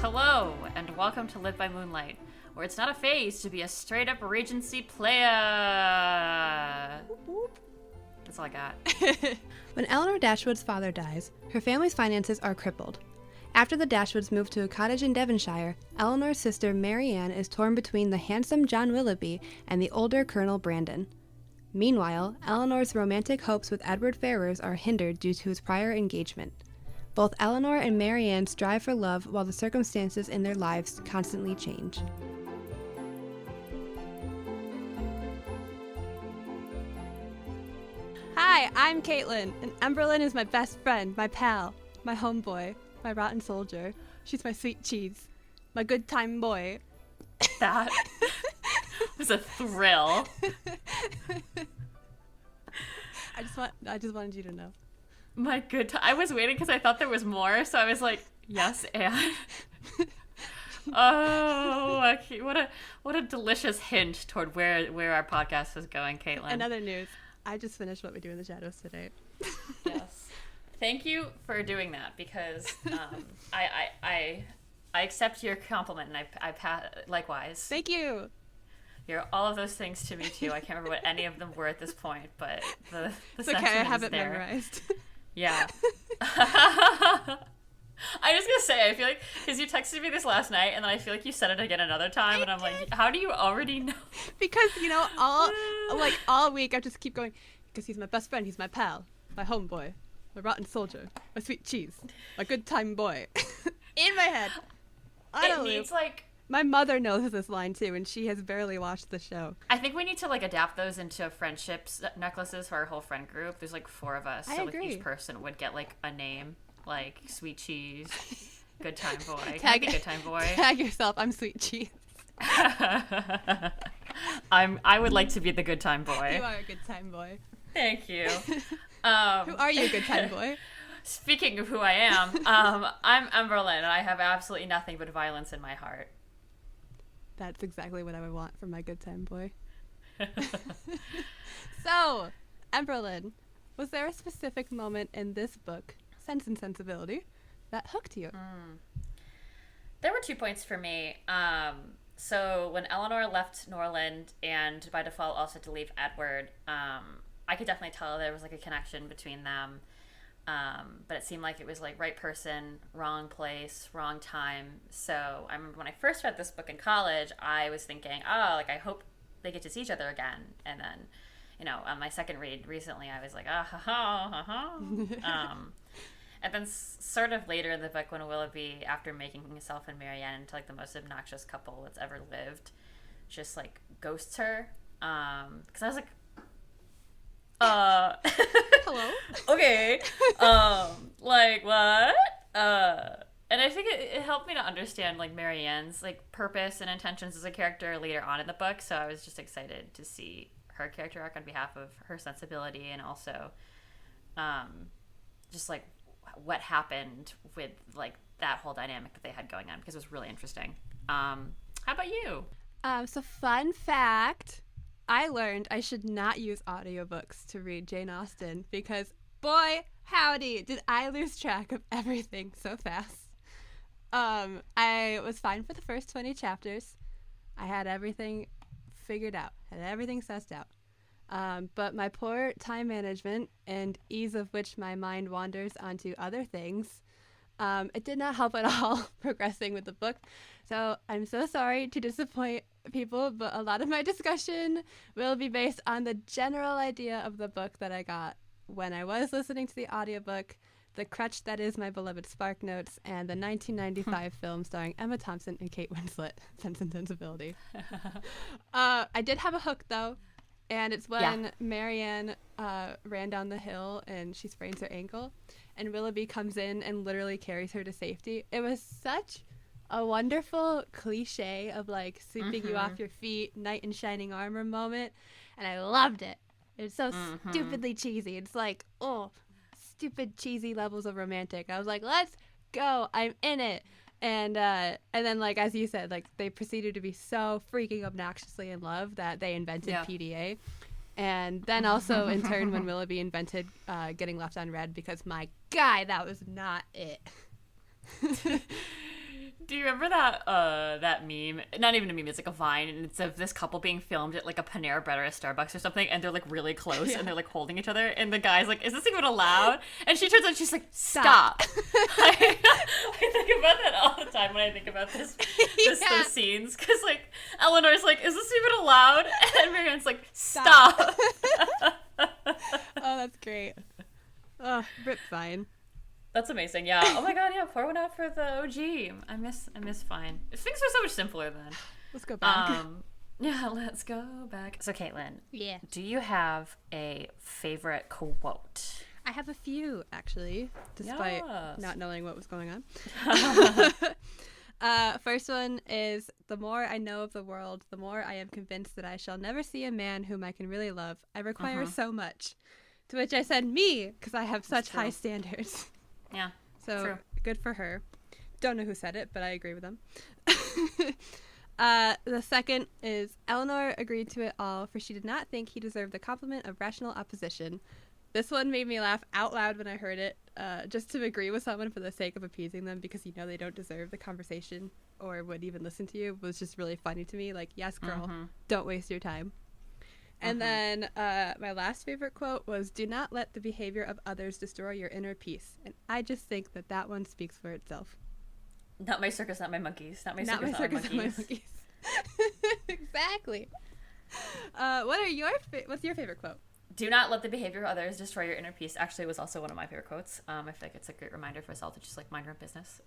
Hello, and welcome to Lit by Moonlight, where it's not a phase to be a straight-up Regency player. That's all I got. When Elinor Dashwood's father dies, her family's finances are crippled. After the Dashwoods move to a cottage in Devonshire, Elinor's sister Marianne is torn between the handsome John Willoughby and the older Colonel Brandon. Meanwhile, Elinor's romantic hopes with Edward Ferrars are hindered due to his prior engagement. Both Elinor and Marianne strive for love while the circumstances in their lives constantly change. Hi, I'm Caitlin, and Emberlyn is my best friend, my pal, my homeboy, my rotten soldier. She's my sweet cheese, my good time boy. That was a thrill. I just wanted you to know. My good time. I was waiting because I thought there was more, so I was like, yes, and. Oh, okay. What a delicious hint toward where our podcast is going, Caitlin. In other news, I just finished What We Do in the Shadows today. Yes. Thank you for doing that, because I accept your compliment, and I likewise. Thank you. You're all of those things to me too. I can't remember what any of them were at this point, but the it's okay. I have it memorized. Yeah. I'm just gonna say, I feel like, because you texted me this last night, and then I feel like you said it again another time, and I'm like, how do you already know? Because, all week I just keep going, because he's my best friend, he's my pal, my homeboy, my rotten soldier, my sweet cheese, my good time boy. In my head. It needs, my mother knows this line too, and she has barely watched the show. I think we need to adapt those into friendships necklaces for our whole friend group. There's 4 of us, so each person would get a name, like Sweet Cheese, Good Time Boy. Good Time Boy. Tag yourself. I'm Sweet Cheese. I would like to be the Good Time Boy. You are a good time boy. Thank you. Who are you, good time boy? Speaking of who I am, I'm Emberlyn, and I have absolutely nothing but violence in my heart. That's exactly what I would want from my good time boy. So, Emberlyn, was there a specific moment in this book, Sense and Sensibility, that hooked you? There were 2 points for me. So when Elinor left Norland, and by default also to leave Edward, I could definitely tell there was a connection between them. But it seemed like it was right person, wrong place, wrong time. So I remember when I first read this book in college, I was thinking, I hope they get to see each other again. And then, on my second read recently, I was like, and then sort of later in the book, when Willoughby, after making himself and Marianne into the most obnoxious couple that's ever lived, just ghosts her. Because I was like, hello? Okay. What? And I think it helped me to understand Marianne's purpose and intentions as a character later on in the book. So I was just excited to see her character arc on behalf of her sensibility, and also just what happened with that whole dynamic that they had going on, because it was really interesting. How about you? So fun fact, I learned I should not use audiobooks to read Jane Austen, because boy, howdy, did I lose track of everything so fast. I was fine for the first 20 chapters. I had everything figured out, had everything sussed out. But my poor time management and ease of which my mind wanders onto other things, it did not help at all progressing with the book. So I'm so sorry to disappoint people, but a lot of my discussion will be based on the general idea of the book that I got when I was listening to the audiobook, the crutch that is my beloved Spark Notes, and the 1995 film starring Emma Thompson and Kate Winslet, Sense and Sensibility. I did have a hook, though, and it's when Marianne ran down the hill and she sprains her ankle, and Willoughby comes in and literally carries her to safety. It was such a wonderful cliche of sweeping you off your feet, knight in shining armor moment, and I loved it. It's so stupidly cheesy. It's stupid cheesy levels of romantic. I was like, let's go, I'm in it. And then as you said, they proceeded to be so freaking obnoxiously in love that they invented PDA. And then also in turn when Willoughby invented getting left on red, because my guy, that was not it. Do you remember that meme? Not even a meme, it's like a Vine, and it's of this couple being filmed at like a Panera Bread or a Starbucks or something, and they're like really close, and they're like holding each other, and the guy's like, "Is this even allowed?" And she turns out, she's like, "Stop." I think about that all the time when I think about those scenes, because like Eleanor's like, "Is this even allowed?" And Marianne's like, "Stop." Oh, that's great. Oh, rip Vine. That's amazing. Yeah. Oh my god. Yeah. Pour one out for the OG. I miss Fine. Things are so much simpler then. Let's go back. Yeah. Let's go back. So, Caitlin. Yeah. Do you have a favorite quote? I have a few, actually, despite not knowing what was going on. First one is, the more I know of the world, the more I am convinced that I shall never see a man whom I can really love. I require so much. To which I said, me, because I have such high standards. Yeah. So true. Good for her. Don't know who said it, but I agree with them. The second is, Elinor agreed to it all, for she did not think he deserved the compliment of rational opposition. This one made me laugh out loud when I heard it. Just to agree with someone for the sake of appeasing them because you know they don't deserve the conversation or would even listen to you was just really funny to me. Like, yes, girl, don't waste your time. And then my last favorite quote was, "Do not let the behavior of others destroy your inner peace." And I just think that one speaks for itself. Not my circus, not my monkeys. Not my Not circus, my circus, not my monkeys. monkeys. Exactly. What's your favorite quote? Do not let the behavior of others destroy your inner peace. Actually, was also one of my favorite quotes. I feel like it's a great reminder for us all to just like mind our own business.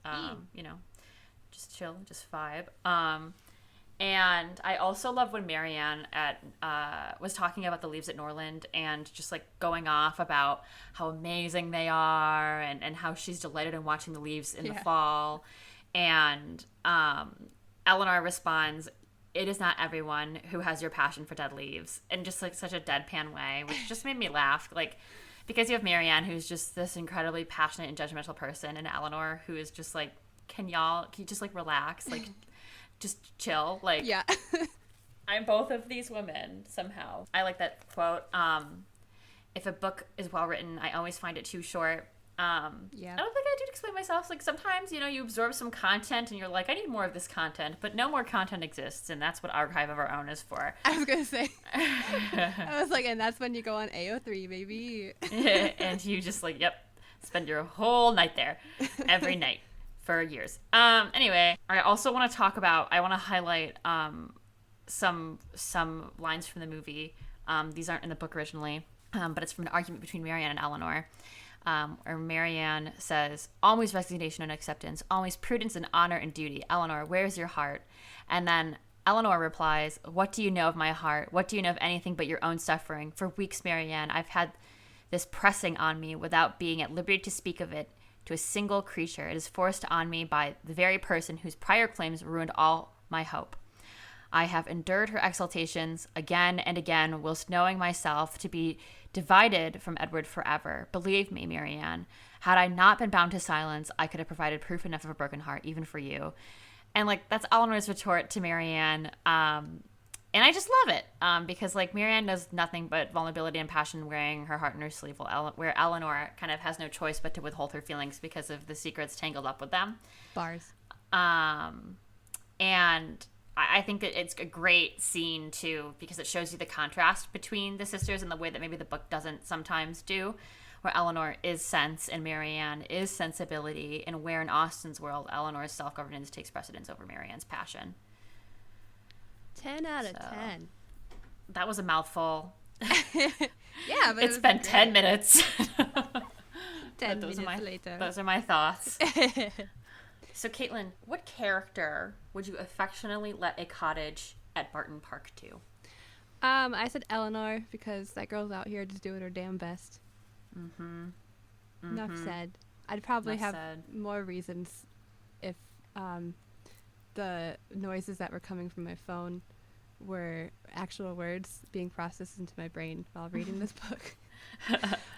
You know, just chill, just vibe. And I also love when Marianne was talking about the leaves at Norland and just like going off about how amazing they are and how she's delighted in watching the leaves in the fall. And Elinor responds, "It is not everyone who has your passion for dead leaves," in just like such a deadpan way, which just made me laugh. Like, because you have Marianne, who's just this incredibly passionate and judgmental person, and Elinor, who is just like, can you just like relax? Like, just chill. Like, yeah. I'm both of these women somehow. I like that quote. If a book is well written, I always find it too short. I don't think I did explain myself. Like, sometimes, you know, you absorb some content and you're like, I need more of this content, but no more content exists, and that's what Archive of Our Own is for. I was gonna say. I was like, and that's when you go on AO3, baby. And you just like, yep, spend your whole night there every night for years. Anyway, I also want to highlight some lines from the movie. These aren't in the book originally, but it's from an argument between Marianne and Elinor. Where Marianne says, "Always resignation and acceptance, always prudence and honor and duty. Elinor, where's your heart?" And then Elinor replies, "What do you know of my heart? What do you know of anything but your own suffering? For weeks, Marianne, I've had this pressing on me without being at liberty to speak of it to a single creature. It is forced on me by the very person whose prior claims ruined all my hope. I have endured her exaltations again and again, whilst knowing myself to be divided from Edward forever. Believe me, Marianne, had I not been bound to silence, I could have provided proof enough of a broken heart, even for you." And like, that's Elinor's retort to Marianne. And I just love it, because like Marianne knows nothing but vulnerability and passion wearing her heart in her sleeve, where Elinor kind of has no choice but to withhold her feelings because of the secrets tangled up with them. Bars. And I think that it's a great scene too, because it shows you the contrast between the sisters in the way that maybe the book doesn't sometimes do, where Elinor is sense and Marianne is sensibility, and where in Austen's world Elinor's self-governance takes precedence over Marianne's passion. 10 out of 10. That was a mouthful. Yeah, but it's been great. 10 minutes. 10 minutes later. Those are my thoughts. So, Caitlin, what character would you affectionately let a cottage at Barton Park to? I said Elinor, because that girl's out here just doing her damn best. Enough said. I'd probably have more reasons if the noises that were coming from my phone were actual words being processed into my brain while reading this book.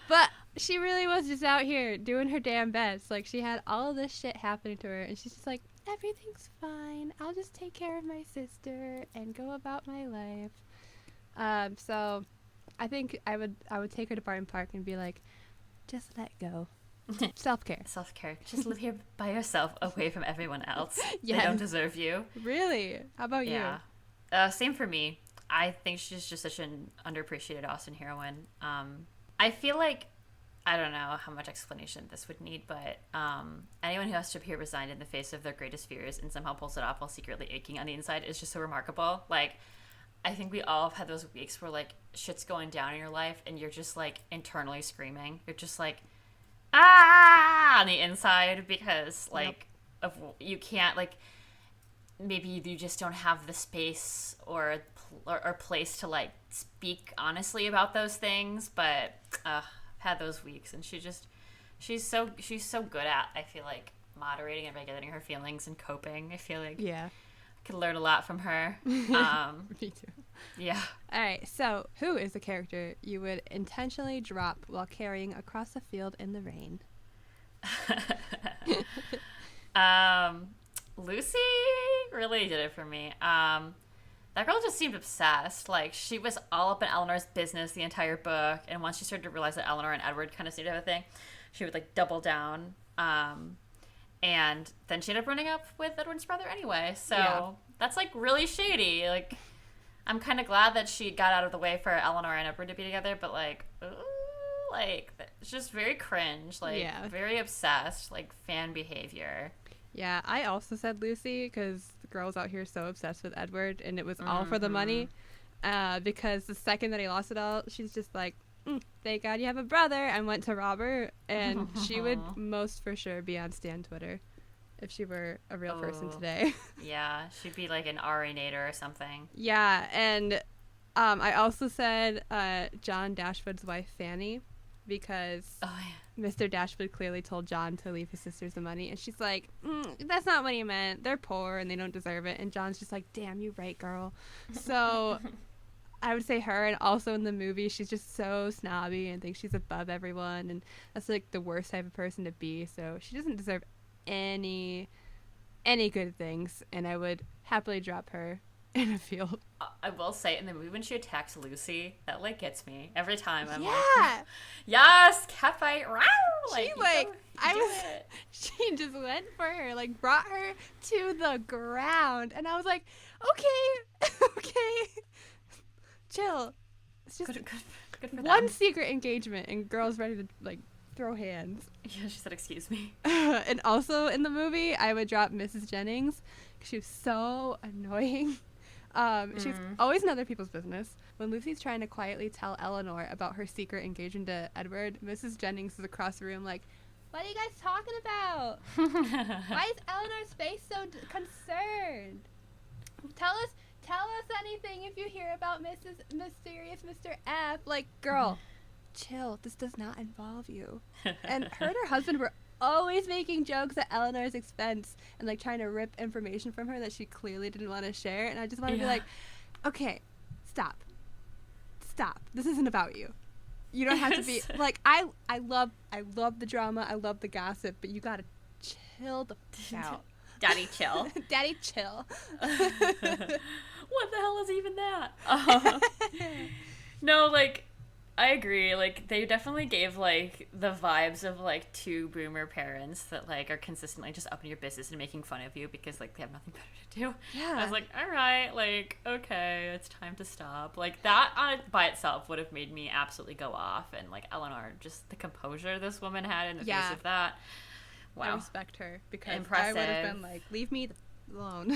But she really was just out here doing her damn best. Like, she had all this shit happening to her, and she's just like, everything's fine. I'll just take care of my sister and go about my life. So I think I would take her to Barton Park and be like, just let go. Self-care. Self-care. Just live here by yourself, away from everyone else. Yes. They don't deserve you. Really? How about you? Yeah. Same for me. I think she's just such an underappreciated Austen heroine. I feel like, I don't know how much explanation this would need, but anyone who has to appear resigned in the face of their greatest fears and somehow pulls it off while secretly aching on the inside is just so remarkable. Like, I think we all have had those weeks where, like, shit's going down in your life and you're just, like, internally screaming. You're just like, ah, on the inside because, like, you can't, like, maybe you just don't have the space or place to, like, speak honestly about those things. But I've had those weeks, and she's so good at, I feel like, moderating and regulating her feelings and coping. I feel like I could learn a lot from her. Me too. Yeah. All right, so who is the character you would intentionally drop while carrying across a field in the rain? Lucy really did it for me. That girl just seemed obsessed. Like, she was all up in Elinor's business the entire book, and once she started to realize that Elinor and Edward kind of seemed to have a thing, she would, like, double down. And then she ended up running up with Edward's brother anyway. So that's, like, really shady. Like, I'm kind of glad that she got out of the way for Elinor and Edward to be together, but, like, ooh, like, it's just very cringe. Like, very obsessed, like, fan behavior. Yeah, I also said Lucy because the girl's out here so obsessed with Edward, and it was all for the money. Because the second that he lost it all, she's just like, thank God you have a brother, and went to Robert. And she would most for sure be on Stan Twitter if she were a real person today. Yeah, she'd be like an Ari-nator or something. Yeah, and I also said John Dashwood's wife, Fanny, because Mr. Dashwood clearly told John to leave his sisters the money, and she's like, that's not what he meant. They're poor and they don't deserve it. And John's just like, damn, you right, girl. So I would say her. And also in the movie, she's just so snobby and thinks she's above everyone, and that's like the worst type of person to be. So she doesn't deserve any good things, and I would happily drop her in a field. I will say, in the movie when she attacks Lucy, that, like, gets me every time. I'm like, yes, catfight, wow! Like, she just went for her, like, brought her to the ground, and I was like, okay, chill. It's just good for one them. secret engagement, and girls ready to, like, throw hands. Yeah, she said, excuse me. And also in the movie, I would drop Mrs. Jennings, because she was so annoying. She's always in other people's business. When Lucy's trying to quietly tell Elinor about her secret engagement to Edward, Mrs. Jennings is across the room like, what are you guys talking about? Why is Eleanor's face so concerned? Tell us anything if you hear about Mysterious Mr. F. Like, girl, chill. This does not involve you. And her and her husband were always making jokes at Eleanor's expense and, like, trying to rip information from her that she clearly didn't want to share. And I just want to be like, okay, stop. This isn't about you. You don't have to be like, I love the drama, I love the gossip, but you gotta chill the fuck out. Daddy chill. Daddy chill. What the hell is even that? No, like, I agree. Like, they definitely gave, like, the vibes of, like, two boomer parents that, like, are consistently just up in your business and making fun of you because, like, they have nothing better to do. Yeah. I was like, all right, like, okay, it's time to stop. Like, that by itself would have made me absolutely go off. And, like, Elinor, just the composure this woman had in the face of that. Wow. I respect her because Impressive. I would have been like, leave me alone.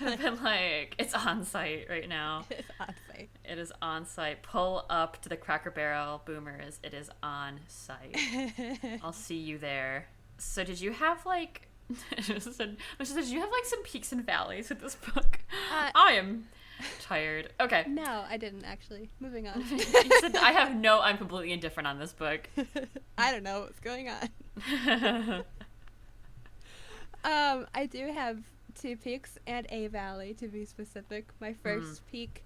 I've been like, it's on site right now. It's on site. It is on site. Pull up to the Cracker Barrel, boomers. It is on site. I'll see you there. So did you have, like, did you have, like, some peaks and valleys with this book? I am tired. Okay. No, I didn't actually. Moving on. You said, I'm completely indifferent on this book. I don't know what's going on. I do have 2 peaks and a valley, to be specific. My first peak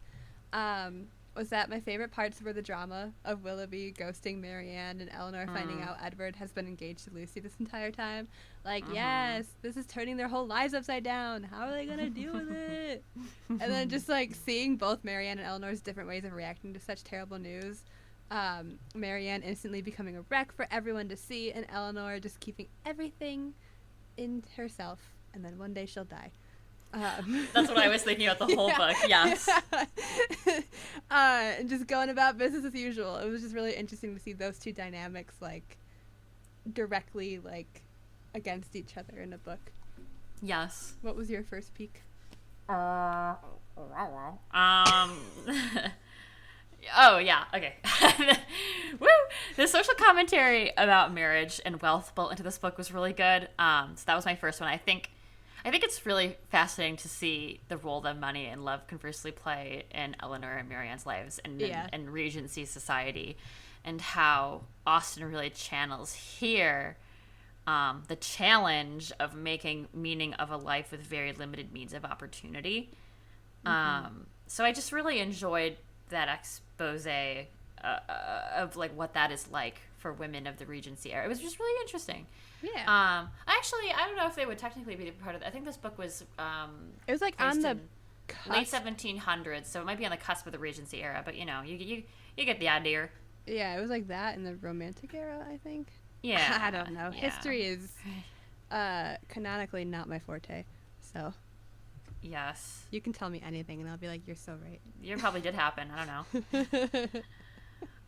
was that my favorite parts were the drama of Willoughby ghosting Marianne and Elinor finding out Edward has been engaged to Lucy this entire time. Like, yes, this is turning their whole lives upside down. How are they going to deal with it? And then just, like, seeing both Marianne and Elinor's different ways of reacting to such terrible news Marianne instantly becoming a wreck for everyone to see, and Elinor just keeping everything in herself, and then one day she'll die. That's what I was thinking about the whole book. Yes. And just going about business as usual. It was just really interesting to see those two dynamics like directly like against each other in a book. Yes. What was your first peek? Oh yeah, okay. Woo! The social commentary about marriage and wealth built into this book was really good. So that was my first one. I think it's really fascinating to see the role that money and love conversely play in Elinor and Marianne's lives and Regency society, and how Austen really channels here the challenge of making meaning of a life with very limited means of opportunity. So I just really enjoyed that expose of like what that is like for women of the Regency era. It was just really interesting. Yeah. Actually, I don't know if they would technically be part of it. I think this book was it was like on the late 1700s, so it might be on the cusp of the Regency era. But you know, you get the idea. Yeah, it was like that in the Romantic era, I think. Yeah. I don't know. Yeah. History is canonically not my forte, so. Yes. You can tell me anything, and I'll be like, "You're so right." It probably did happen. I don't know.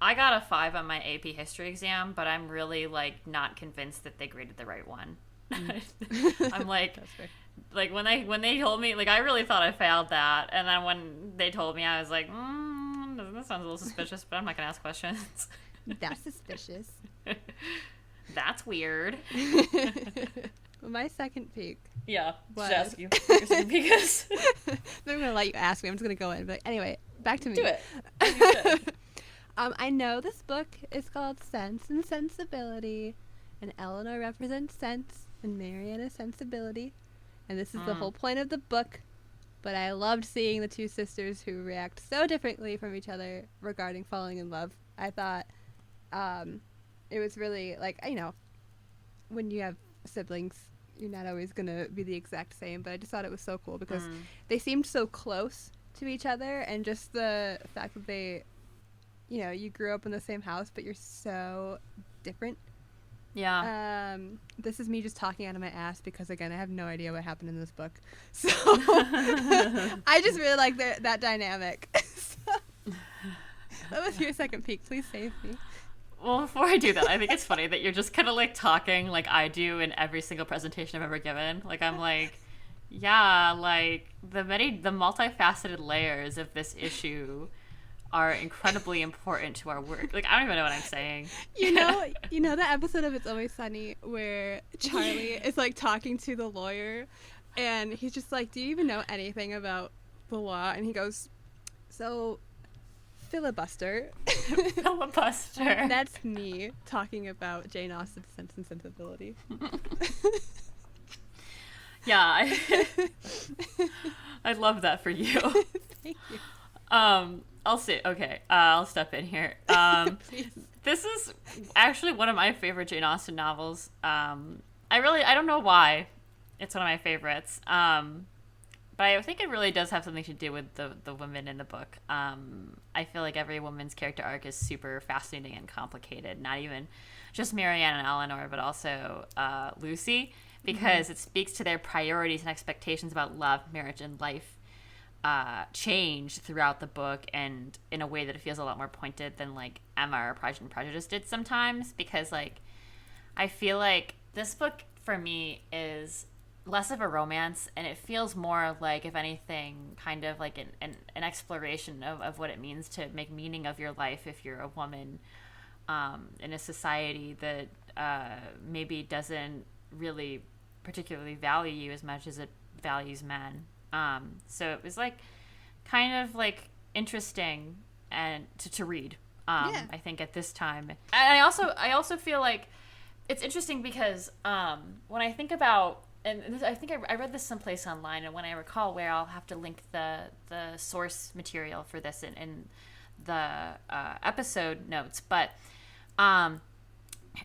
I got a 5 on my AP history exam, but I'm really like not convinced that they graded the right one. I'm like, when they told me, like I really thought I failed that, and then when they told me, I was like, that sounds a little suspicious, but I'm not gonna ask questions. That's suspicious. That's weird. My second peek. Yeah, was... should ask you your second peek is. I'm gonna let you ask me. I'm just gonna go in and be like, anyway, back to me. Do it. I know this book is called Sense and Sensibility, and Elinor represents sense, and Marianne is sensibility, and this is the whole point of the book. But I loved seeing the two sisters who react so differently from each other regarding falling in love. I thought it was really, like, you know, when you have siblings, you're not always going to be the exact same, but I just thought it was so cool because they seemed so close to each other, and just the fact that they, you know, you grew up in the same house, but you're so different. Yeah. This is me just talking out of my ass because, again, I have no idea what happened in this book. So I just really like that dynamic. So, what was your second peek? Please save me. Well, before I do that, I think it's funny that you're just kind of like talking like I do in every single presentation I've ever given. Like I'm like, yeah, like the multifaceted layers of this issue are incredibly important to our work. Like I don't even know what I'm saying. You know that episode of It's Always Sunny where Charlie is like talking to the lawyer, and he's just like, "Do you even know anything about the law?" And he goes, "So, filibuster." Filibuster. That's me talking about Jane Austen's Sense and Sensibility. Yeah, I love that for you. Thank you. I'll say, okay, I'll step in here. This is actually one of my favorite Jane Austen novels. I don't know why it's one of my favorites. But I think it really does have something to do with the women in the book. I feel like every woman's character arc is super fascinating and complicated. Not even just Marianne and Elinor, but also Lucy, because it speaks to their priorities and expectations about love, marriage, and life change throughout the book, and in a way that it feels a lot more pointed than like Emma or Pride and Prejudice did sometimes. Because like I feel like this book for me is less of a romance, and it feels more like, if anything, kind of like an exploration of what it means to make meaning of your life if you're a woman in a society that maybe doesn't really particularly value you as much as it values men. So it was like kind of like interesting and to read. I think at this time, and I also feel like it's interesting because when I think about, and I think I read this someplace online, and when I recall where, I'll have to link the source material for this in the episode notes. But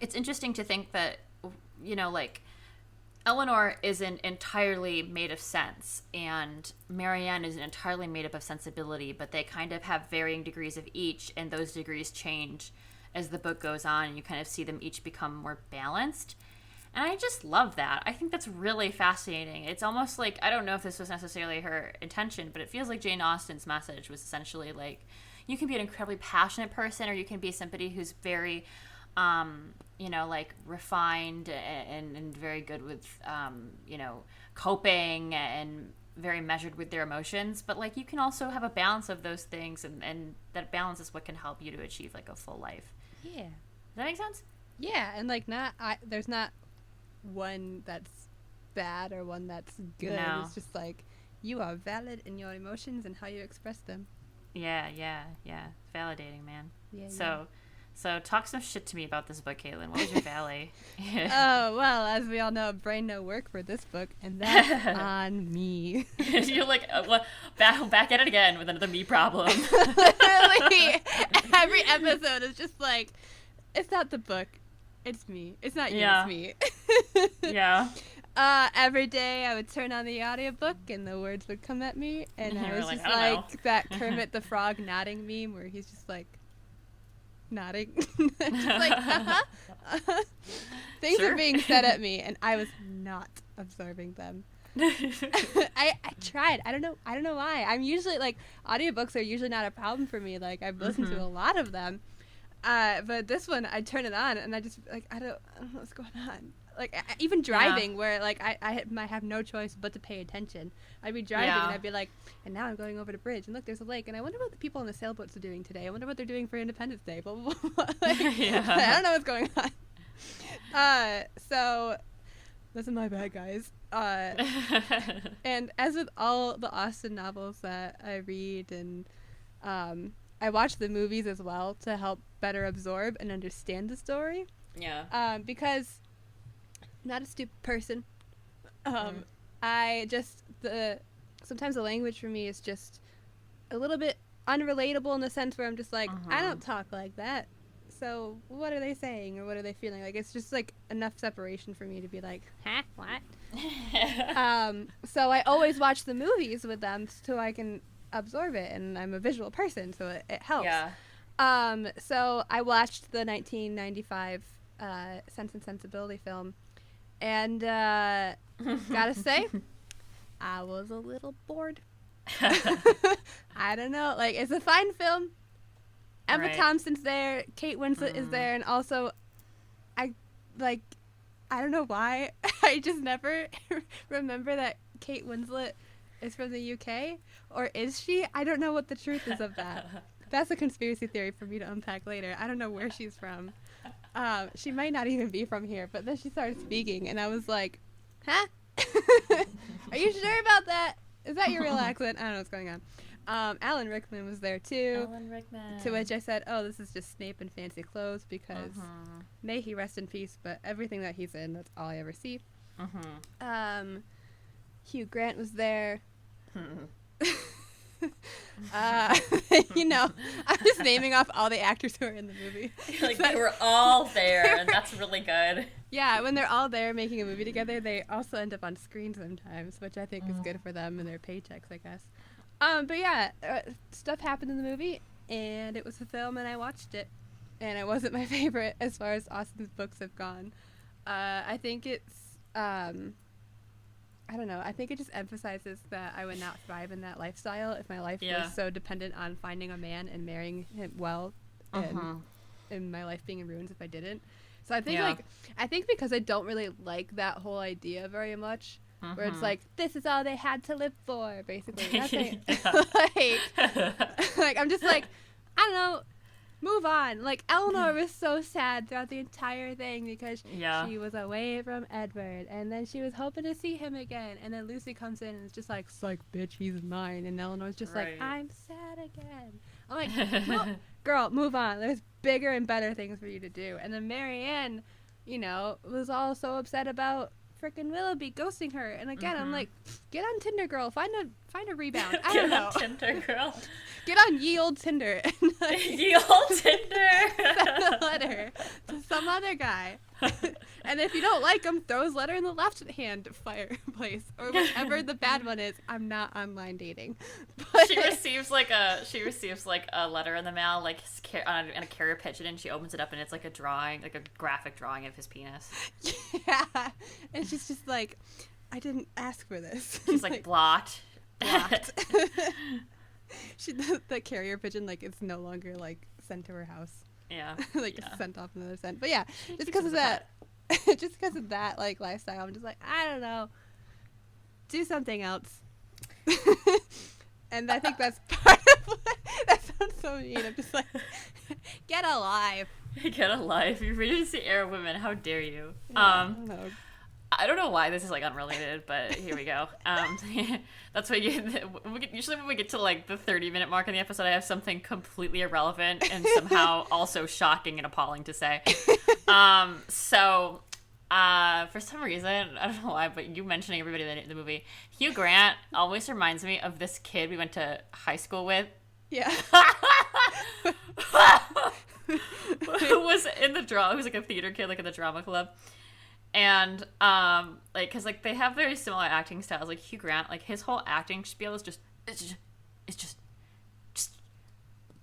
it's interesting to think that, you know, like Elinor isn't entirely made of sense, and Marianne isn't entirely made up of sensibility, but they kind of have varying degrees of each, and those degrees change as the book goes on, and you kind of see them each become more balanced. And I just love that. I think that's really fascinating. It's almost like, I don't know if this was necessarily her intention, but it feels like Jane Austen's message was essentially like, you can be an incredibly passionate person, or you can be somebody who's very, like refined and very good with, coping and very measured with their emotions. But like, you can also have a balance of those things, and that balance is what can help you to achieve like a full life. Yeah. Does that make sense? Yeah, and like there's not one that's bad or one that's good. No. It's just like you are valid in your emotions and how you express them. Yeah. Validating, man. Yeah. So talk some shit to me about this book, Caitlin. What was your valley? Oh, well, as we all know, brain no work for this book, and that's on me. You're like, back at it again with another me problem. Literally, every episode is just like, it's not the book, it's me. It's not you, it's me. Yeah. Every day I would turn on the audiobook and the words would come at me, and I was just I don't know. that Kermit the Frog nodding meme where he's just like nodding. Just like, Things are being said at me, and I was not absorbing them. I tried. I don't know why. I'm usually like, audiobooks are usually not a problem for me. Like, I've listened to a lot of them. But this one, I turn it on and I just like, I don't know what's going on. Like, even driving, where like I might have no choice but to pay attention. I'd be driving and I'd be like, and now I'm going over the bridge and look, there's a lake, and I wonder what the people on the sailboats are doing today. I wonder what they're doing for Independence Day. Blah blah blah. Like, I don't know what's going on. So this is my bad, guys. And as with all the Austen novels that I read, and I watch the movies as well to help better absorb and understand the story. Yeah. Because I'm not a stupid person. I just, sometimes the language for me is just a little bit unrelatable in the sense where I'm just like, I don't talk like that. So what are they saying, or what are they feeling? Like, it's just like enough separation for me to be like, huh, what? So I always watch the movies with them so I can absorb it, and I'm a visual person, so it helps. Yeah. So I watched the 1995 Sense and Sensibility film, and gotta say, I was a little bored. I don't know, like, it's a fine film. Emma Thompson's there, Kate Winslet is there, and also, I don't know why, I just never remember that Kate Winslet is from the UK, or is she? I don't know what the truth is of that. That's a conspiracy theory for me to unpack later. I don't know where she's from. She might not even be from here, but then she started speaking, and I was like, huh? Are you sure about that? Is that your real accent? I don't know what's going on. Alan Rickman was there too. Alan Rickman. To which I said, oh, this is just Snape in fancy clothes, because may he rest in peace, but everything that he's in, that's all I ever see. Hugh Grant was there. You know, I'm just naming off all the actors who are in the movie. Like, they were all there, and that's really good. Yeah, when they're all there making a movie together, they also end up on screen sometimes, which I think is good for them and their paychecks, I guess. But yeah, stuff happened in the movie, and it was a film, and I watched it, and it wasn't my favorite as far as Austen's books have gone. I think it's, I don't know, I think it just emphasizes that I would not thrive in that lifestyle if my life was so dependent on finding a man and marrying him well, and my life being in ruins if I didn't. So I think, I think because I don't really like that whole idea very much, where it's like, this is all they had to live for, basically. Nothing. like, I'm just like, I don't know, move on. Like, Elinor was so sad throughout the entire thing because she was away from Edward, and then she was hoping to see him again, and then Lucy comes in and is just like, psych, bitch, he's mine, and Elinor's just like, I'm sad again. I'm like, girl, move on. There's bigger and better things for you to do. And then Marianne, you know, was all so upset about frickin' Willoughby ghosting her, and again, I'm like, get on Tinder, girl. Find a rebound. I don't know. Get on Tinder, girl. Get on ye old Tinder. And, like, ye old Tinder. send a letter to some other guy. And if you don't like him, throw his letter in the left-hand fireplace or whatever the bad one is. I'm not online dating. But She receives like a letter in the mail, like in a carrier pigeon, and she opens it up, and it's like a drawing, like a graphic drawing of his penis. Yeah, and she's just like, I didn't ask for this. She's like blocked. The carrier pigeon like it's no longer like sent to her house. Yeah. It's sent off another scent. But yeah, just because of that, like lifestyle, I'm just like, I don't know, do something else. And I think that's part of what, that sounds so mean. I'm just like, get alive. Get a life. You Regency era women, how dare you? Yeah, I don't know why this is like unrelated, but here we go. That's what usually when we get to like the 30-minute mark in the episode, I have something completely irrelevant and somehow also shocking and appalling to say. So for some reason, I don't know why, but you mentioning everybody in the movie, Hugh Grant always reminds me of this kid we went to high school with. Yeah. Who was in the drama? Who was like a theater kid, like in the drama club. And like, cause like they have very similar acting styles. Like Hugh Grant, like his whole acting spiel is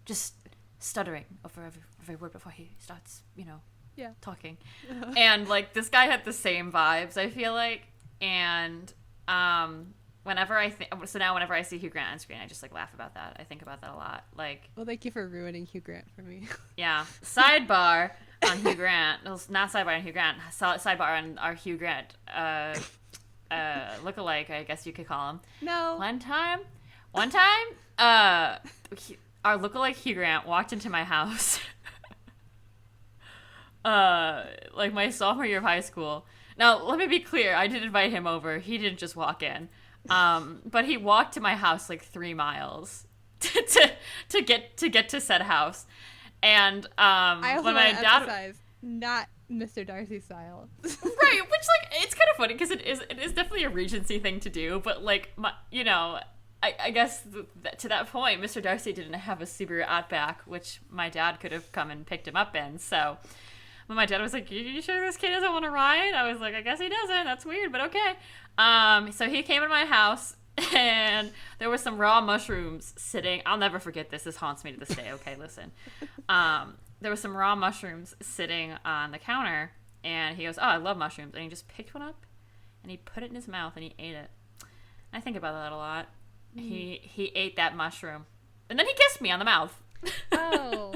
just stuttering over every word before he starts, talking. And like this guy had the same vibes, I feel like. And whenever I see Hugh Grant on screen, I just like laugh about that. I think about that a lot. Like, well, thank you for ruining Hugh Grant for me. Yeah. Sidebar on Hugh Grant. No, not sidebar on Hugh Grant. Sidebar on our Hugh Grant lookalike, I guess you could call him. No. One time, our lookalike Hugh Grant walked into my house, like my sophomore year of high school. Now, let me be clear. I didn't invite him over. He didn't just walk in. But he walked to my house like 3 miles to get to said house. And I also when my want to dad emphasize, not Mr. Darcy style. right, which like it's kind of funny because it is definitely a Regency thing to do, but like I guess to that point, Mr. Darcy didn't have a Subaru Outback, which my dad could have come and picked him up in. So when my dad was like, "You sure this kid doesn't want to ride?" I was like, "I guess he doesn't. That's weird, but okay." So he came in my house. And there were some raw mushrooms sitting. I'll never forget this. This haunts me to this day. Okay, listen. There were some raw mushrooms sitting on the counter, and he goes, "Oh, I love mushrooms." And he just picked one up, and he put it in his mouth, and he ate it. I think about that a lot. He ate that mushroom, and then he kissed me on the mouth. Oh.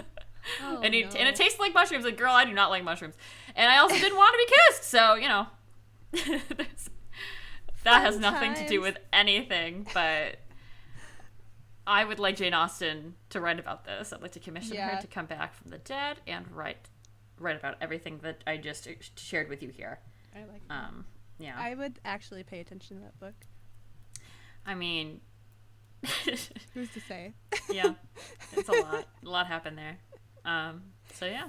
And it tasted like mushrooms. Like, girl, I do not like mushrooms, and I also didn't want to be kissed. So that has nothing to do with anything, but I would like Jane Austen to write about this. I'd like to commission her to come back from the dead and write about everything that I just shared with you here. I like that. Yeah. I would actually pay attention to that book. I mean... Who's to say? Yeah. It's a lot. A lot happened there. So, yeah.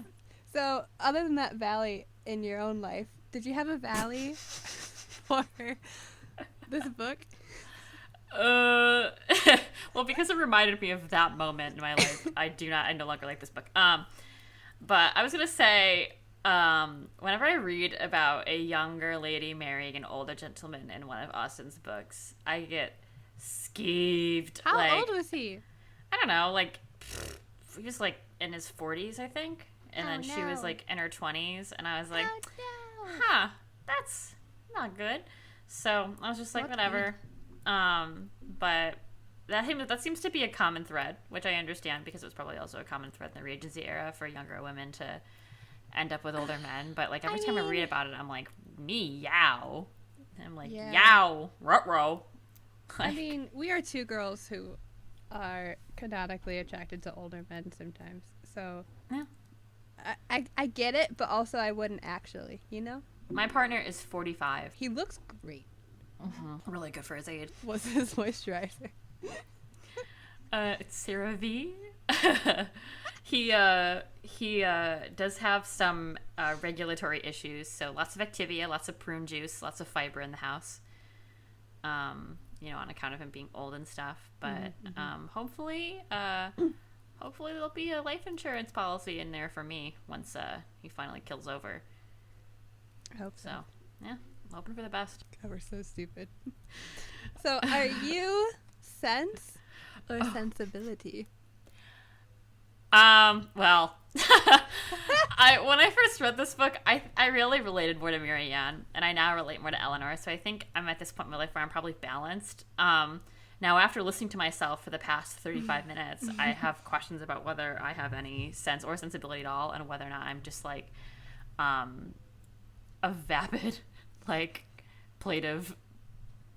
So, other than that valley in your own life, did you have a valley for this book? Well, because it reminded me of that moment in my life, I no longer like this book. But I was gonna say, whenever I read about a younger lady marrying an older gentleman in one of Austen's books, I get skeeved. How old was he? I don't know, like he was like in his 40s, I think, and then she was like in her 20s, and I was like, huh, that's not good. So I was just like, whatever. But that seems to be a common thread, which I understand because it was probably also a common thread in the Regency era for younger women to end up with older men. But like every time I read about it, I'm like, meow. And I'm like, yow, ruh-roh. I mean, we are two girls who are canonically attracted to older men sometimes. So yeah. I get it, but also I wouldn't actually, My partner is 45. He looks great. Mm-hmm. Really good for his age. What's his moisturizer? It's CeraVe. He does have some regulatory issues, so lots of Activia, lots of prune juice, lots of fiber in the house. On account of him being old and stuff. But hopefully hopefully there'll be a life insurance policy in there for me once he finally kills over. I hope so. So, yeah, I'm hoping for the best. God, we're so stupid. So, are you sense or sensibility? Well, when I first read this book, I really related more to Marianne, and I now relate more to Elinor, so I think I'm at this point in my life where I'm probably balanced. Now, after listening to myself for the past 35 minutes, I have questions about whether I have any sense or sensibility at all, and whether or not I'm just, like, a vapid, like, plate of,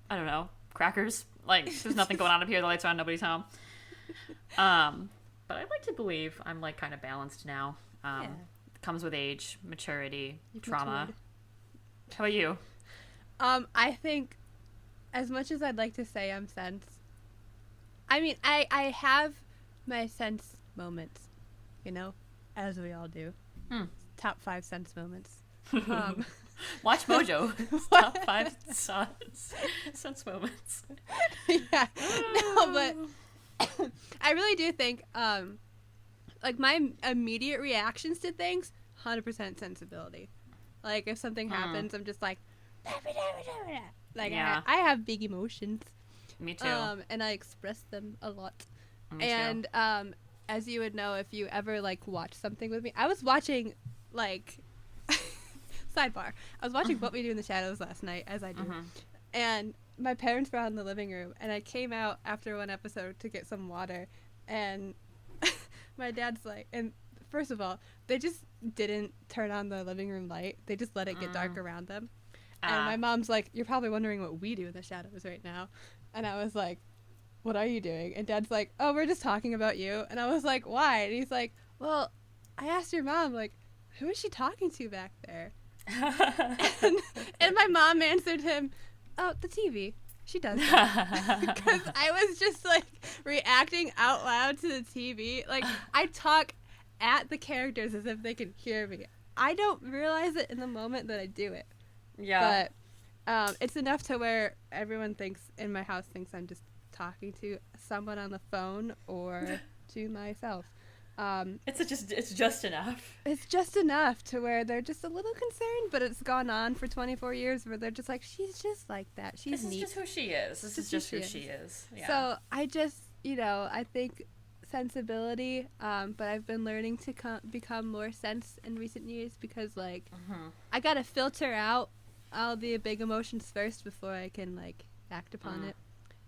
I don't know, crackers. Like, there's nothing going on up here, the lights are on, nobody's home. But I'd like to believe I'm, like, kind of balanced now. It comes with age, maturity, trauma. How about you? I think, as much as I'd like to say I'm sense, I mean, I have my sense moments, you know, as we all do. Top 5 sense moments. Watch Mojo. Top 5 sense moments. Yeah. No, but I really do think, like, my immediate reactions to things, 100% sensibility. Like, if something happens, I'm just like, like, yeah. I have big emotions. Me too. And I express them a lot. Me and too. As you would know, if you ever, like, watch something with me, I was watching, like, sidebar, I was watching What We Do in the Shadows last night, as I do. And my parents were out in the living room, and I came out after one episode to get some water, and my dad's like, and first of all, they just didn't turn on the living room light. They just let it get dark around them. And my mom's like, you're probably wondering what we do in the shadows right now. And I was like, what are you doing? And Dad's like, oh, we're just talking about you. And I was like, why? And he's like, well, I asked your mom, like, who is she talking to back there? and my mom answered him, oh, the TV. She does that. Because I was just, like, reacting out loud to the TV. Like, I talk at the characters as if they can hear me. I don't realize it in the moment that I do it. Yeah. But it's enough to where everyone in my house thinks I'm just talking to someone on the phone or to myself. It's just enough. It's just enough to where they're just a little concerned, but it's gone on for 24 years where they're just like, she's just like that. She's neat. This is just who she is. This is just who she is. Yeah. So I just, I think sensibility, but I've been learning to become more sense in recent years because, like, I gotta filter out all the big emotions first before I can, like, act upon it.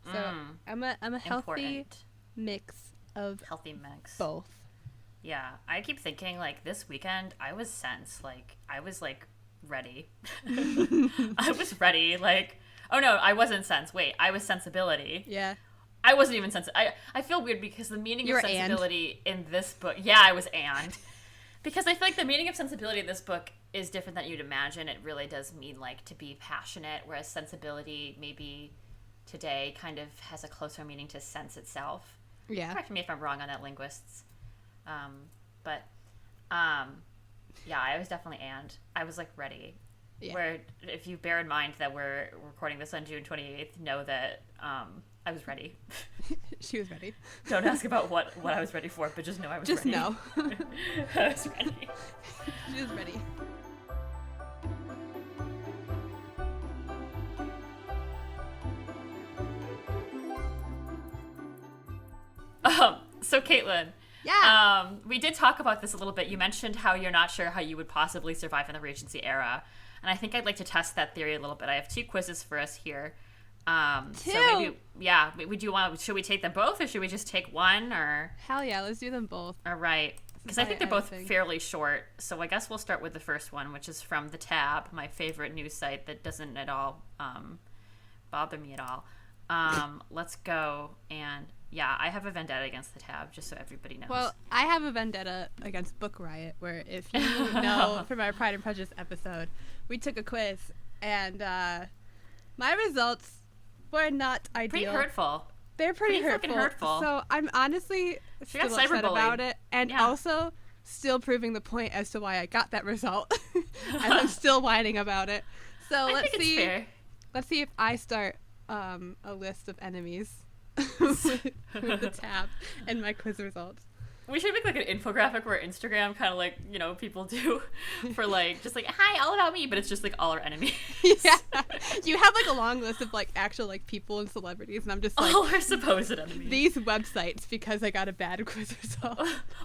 So I'm a healthy mix of both. Yeah, I keep thinking, like, this weekend I was sense, like, I was, like, ready. I was ready, like, oh no, I wasn't sense. Wait, I was sensibility. Yeah. I wasn't even I feel weird because the meaning of sensibility in this book, I was because I feel like the meaning of sensibility in this book is different than you'd imagine. It really does mean, like, to be passionate, whereas sensibility maybe today kind of has a closer meaning to sense itself. Yeah. Correct me if I'm wrong on that, linguists. Yeah, I was definitely I was, like, ready. Yeah. Where, if you bear in mind that we're recording this on June 28th, know that I was ready. She was ready. Don't ask about what I was ready for, but just know I was ready. Just know. I was ready. She was ready. So Caitlin, yeah, we did talk about this a little bit. You mentioned how you're not sure how you would possibly survive in the Regency era, and I think I'd like to test that theory a little bit. I have 2 quizzes for us here. Two? So maybe, yeah, should we take them both, or should we just take one, or? Hell yeah, let's do them both. All right, because I think they're both fairly short, so I guess we'll start with the first one, which is from The Tab, my favorite news site that doesn't at all bother me at all. Let's go, and yeah, I have a vendetta against The Tab, just so everybody knows. Well, I have a vendetta against Book Riot, where, if you know from our Pride and Prejudice episode, we took a quiz, and my results were not ideal. Pretty hurtful. They're pretty hurtful. So I'm honestly still upset about it, and also still proving the point as to why I got that result. And I'm still whining about it. So let's see if I start a list of enemies with The Tab and my quiz results. We should make like an infographic where Instagram kind of like, you know, people do for like, just like, hi, all about me, but it's just like all our enemies. Yeah. You have like a long list of like actual like people and celebrities, and I'm just like, all our supposed enemies. These websites because I got a bad quiz result.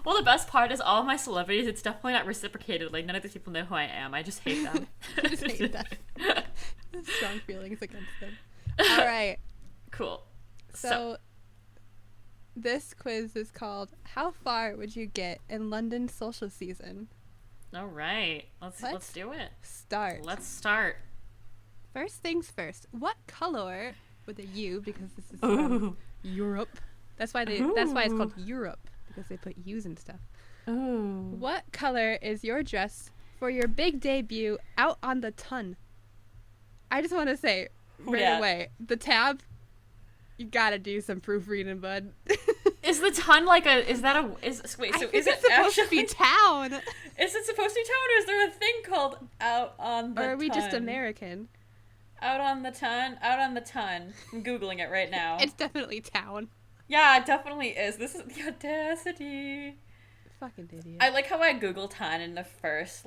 Well, the best part is all of my celebrities, it's definitely not reciprocated. Like, none of these people know who I am. I just hate them. I just hate them. Strong feelings against them. All right. Cool. So this quiz is called How Far Would You Get in London Social Season? All right. Let's do it. Let's start. First things first. What color with a U, because this is from Europe. That's why it's called Europe, because they put U's and stuff. Ooh. What color is your dress for your big debut out on the ton? I just want to say right away, the tab, you gotta do some proofreading, bud. Is the ton like a? Is it supposed to be town? Is it supposed to be town, or is there a thing called out on the ton? Or are we just American? Out on the ton. I'm Googling it right now. It's definitely town. Yeah, it definitely is. This is the audacity. Fucking idiot. I like how I Google ton and the first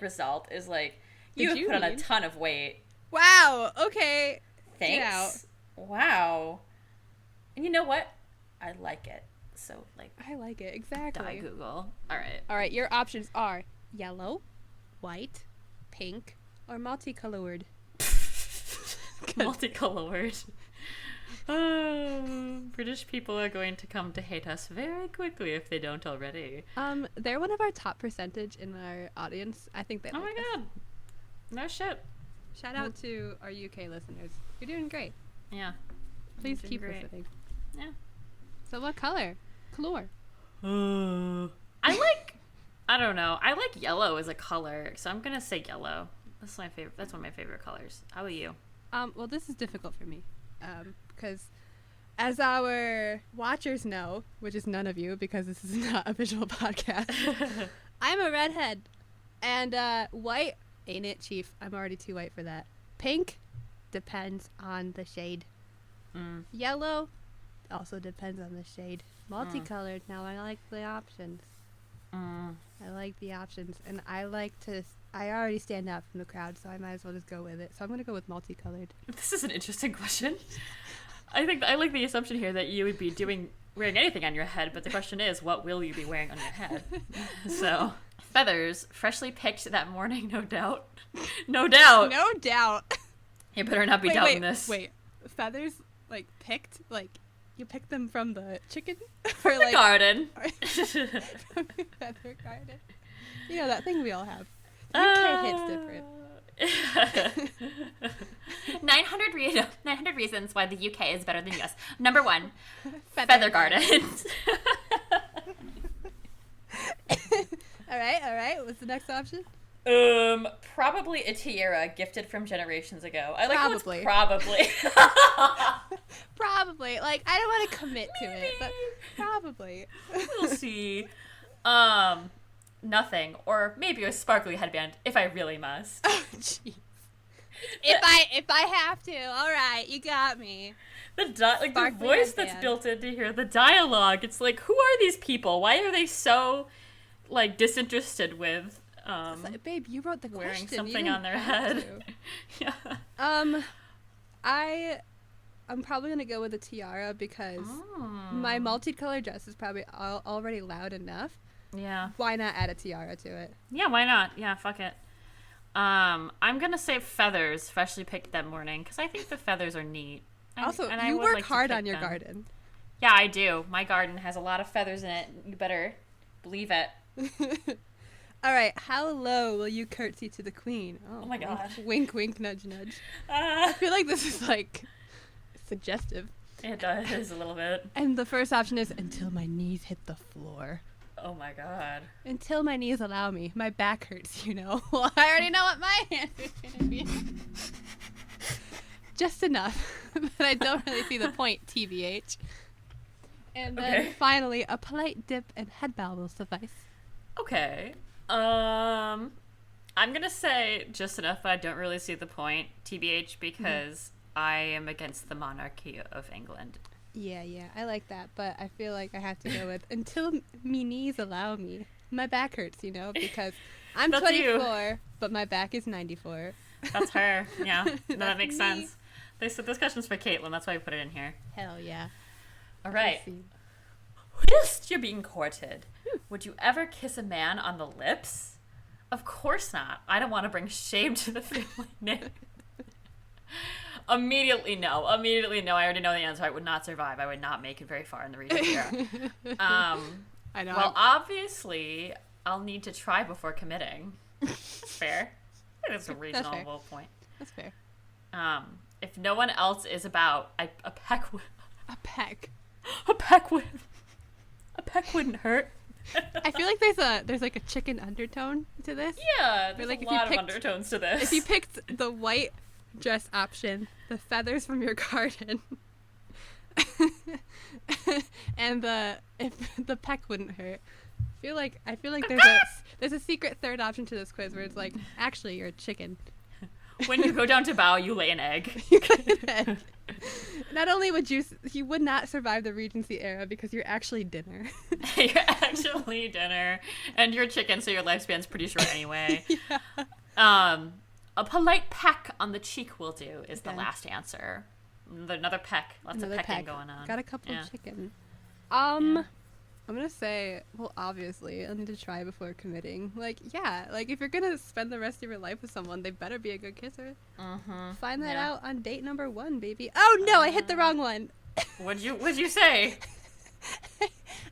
result is like, you have put on a ton of weight. Wow. Okay. Thanks. Wow. And you know what? I like it. So like, I like it. Exactly. Die Google. All right. Your options are yellow, white, pink, or multicolored. Multicolored. Oh, British people are going to come to hate us very quickly if they don't already. They're one of our top percentage in our audience. I think they. Oh my god. No shit. Shout out to our UK listeners. You're doing great. Yeah. Please keep listening. Yeah. So what color? Color. I don't know. I like yellow as a color, so I'm gonna say yellow. That's my favorite. That's one of my favorite colors. How about you? Well, this is difficult for me, because as our watchers know, which is none of you, because this is not a visual podcast, I'm a redhead, and white ain't it, chief. I'm already too white for that. Pink depends on the shade. Yellow also depends on the shade. Multicolored. Now I like the options. I like the options, and I already stand out from the crowd, so I might as well just go with it. So I'm going to go with multicolored. This is an interesting question. I like the assumption here that you would be wearing anything on your head, but the question is, what will you be wearing on your head? So, feathers, freshly picked that morning, no doubt. No doubt. No doubt. You better not be doubting this. Wait, feathers, like, picked? Like, you picked them from the chicken? From the garden. From the feather garden. You know, that thing we all have. UK hits different. 900 reasons why the UK is better than US. Number 1, feather gardens. All right. What's the next option? Probably a tiara gifted from generations ago. I like probably. Probably. Probably. Like, I don't want to commit to it, but probably. We'll see. Nothing, or maybe a sparkly headband if I really must. Oh, jeez. If I have to, all right, you got me. The voice that's built into here, the dialogue. It's like, who are these people? Why are they so like disinterested with like, babe, you wrote the wearing question. something on their head? Yeah. I'm probably gonna go with a tiara because my multicolored dress is probably already loud enough. Yeah. Why not add a tiara to it? Yeah, why not? Yeah, fuck it. I'm gonna say feathers, freshly picked that morning, because I think the feathers are neat. Also, you work hard on your garden. Yeah, I do. My garden has a lot of feathers in it. You better believe it. All right, how low will you curtsy to the queen? Oh my god. Wink, wink, nudge, nudge. I feel like this is like suggestive. It does a little bit. And the first option is until my knees hit the floor. Oh my god. Until my knees allow me. My back hurts, you know. Well, I already know what my answer is going to be. Just enough. But I don't really see the point, TBH. And then finally, a polite dip and head bow will suffice. Okay. I'm going to say just enough, but I don't really see the point, TBH, because I am against the monarchy of England. Yeah, I like that, but I feel like I have to go with until me knees allow me. My back hurts, because I'm That's 24, you. but my back is 94. That's her. Yeah, no, that makes me. sense. This question's for Caitlin. That's why we put it in here. Hell yeah. All right. Let's see. Whilst you're being courted, would you ever kiss a man on the lips? Of course not. I don't want to bring shame to the family name. Immediately no. I already know the answer. I would not survive. I would not make it very far in the Regency era. I know. Well, obviously, I'll need to try before committing. That's fair. I think that's a reasonable point. That's fair. If no one else is about, a peck would... A peck. A peck wouldn't hurt. I feel like there's like a chicken undertone to this. Yeah, there's like a lot of undertones to this. If you picked the white dress option, the feathers from your garden, and if the peck wouldn't hurt, I feel like there's a secret third option to this quiz where it's like, actually, you're a chicken. When you go down to bow, you lay an egg. Not only would you would not survive the Regency era because you're actually dinner. You're actually dinner, and you're chicken, so your lifespan's pretty short anyway. Yeah. A polite peck on the cheek will do is the last answer. Another peck. Lots of pecking going on. Got a couple Yeah. of chicken. I'm gonna say, well, obviously, I'll need to try before committing. If you're gonna spend the rest of your life with someone, they better be a good kisser. Mm-hmm. Find that out on date number 1, baby. Oh no, I hit the wrong one. What'd you say?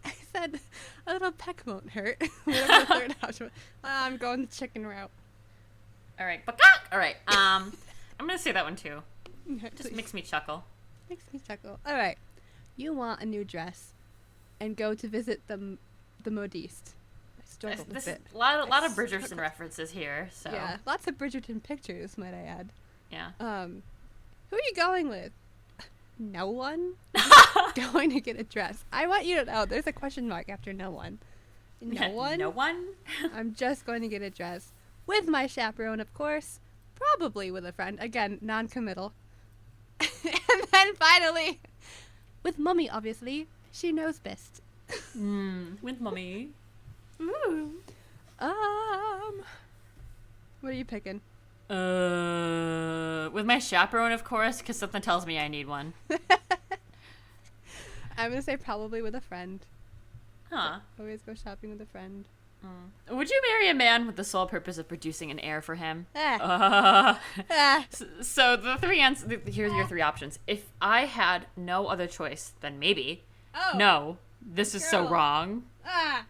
I said a little peck won't hurt. Whatever the third option was. I'm going the chicken route. All right, all right. I'm gonna say that one too. Okay, Just please. makes me chuckle. Makes me chuckle. All right, you want a new dress, and go to visit the modiste. I struggled a bit. A lot of Bridgerton references here. So Yeah, lots of Bridgerton pictures, might I add. yeah. Who are you going with? No one. Going to get a dress. I want you to know there's a question mark after no one. No one. No one. I'm just going to get a dress with my chaperone, of course. Probably with a friend. Again, non-committal. And then finally, with Mummy, obviously. She knows best. With Mummy. Ooh. What are you picking? With my chaperone, of course, because something tells me I need one. I'm gonna say probably with a friend. Huh. Always go shopping with a friend. Would you marry a man with the sole purpose of producing an heir for him? Ah. So the three answers. Here's your three options. If I had no other choice, then maybe. Oh. No, this is so wrong. Ah.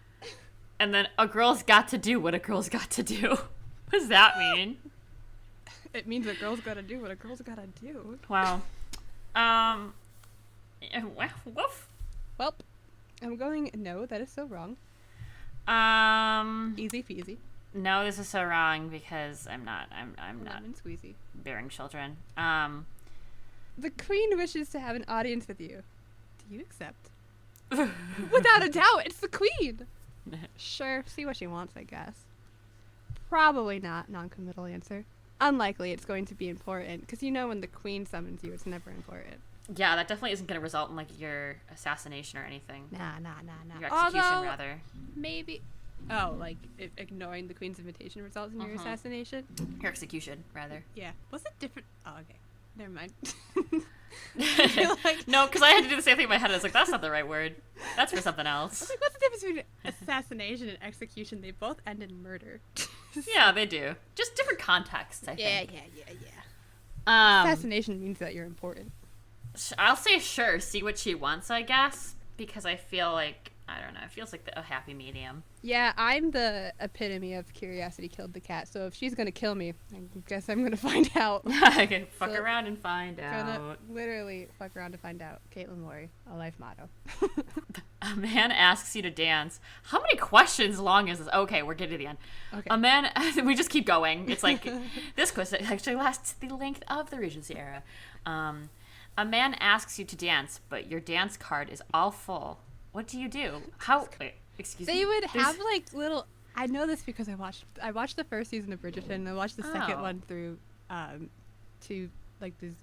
And then a girl's got to do what a girl's got to do. What does that mean? It means a girl's gotta do what a girl's gotta do. Wow. Woof. Well, I'm going, no, that is so wrong. Easy peasy. No, this is so wrong because I'm not Lemon squeezy. bearing children. The queen wishes to have an audience with you. Do you accept? Without a doubt, it's the queen. Sure, see what she wants, I guess. Probably not. Non-committal answer. Unlikely it's going to be important, because when the queen summons you, it's never important. Yeah, that definitely isn't going to result in your assassination or anything. Nah. Your execution, Although, rather. Maybe. Ignoring the queen's invitation results in your assassination? Your execution, rather. Yeah. Was it different? Oh, okay. Never mind. No, because I had to do the same thing in my head. I was like, that's not the right word. That's for something I else. was like, what's the difference between assassination and execution? They both end in murder. Yeah, they do. Just different contexts, I think. Yeah. Assassination means that you're important. I'll say sure, see what she wants, I guess, because I feel like, I don't know, it feels like a happy medium. Yeah, I'm the epitome of curiosity killed the cat, so if she's gonna kill me, I guess I'm gonna find out. I can fuck around and find out. Gonna literally fuck around to find out. Caitlin Laurie, a life motto. A man asks you to dance. How many questions long is this? Okay, we're getting to the end. Okay. A man, we just keep going. It's like, this quiz actually lasts the length of the Regency era. A man asks you to dance, but your dance card is all full. What do you do? Wait, excuse me? They would have little. I know this because I watched the first season of Bridgerton, and I watched the second one through to this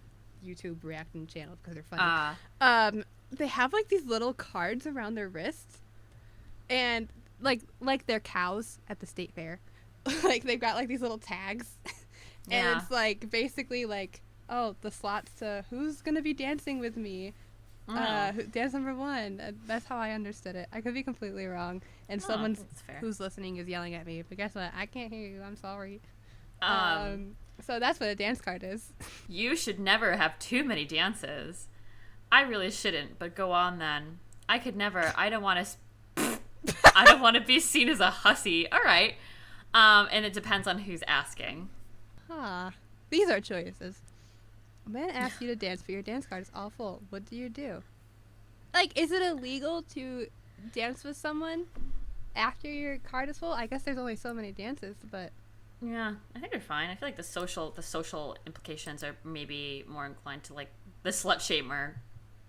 YouTube reacting channel because they're funny. they have like these little cards around their wrists, and like they're cows at the state fair. Like they've got like these little tags, and it's like basically like, oh, the slots to who's gonna be dancing with me. Dance number 1. That's how I understood it. I could be completely wrong, and someone who's listening is yelling at me. But guess what? I can't hear you. I'm sorry. So that's what a dance card is. You should never have too many dances. I really shouldn't, but go on then. I could never. I don't want to. I don't want to be seen as a hussy. All right. And it depends on who's asking. These are choices. A man asks you to dance, but your dance card is all full. What do you do? Like, is it illegal to dance with someone after your card is full? I guess there's only so many dances, but yeah, I think they're fine. I feel like the social implications are maybe more inclined to like the slut shamer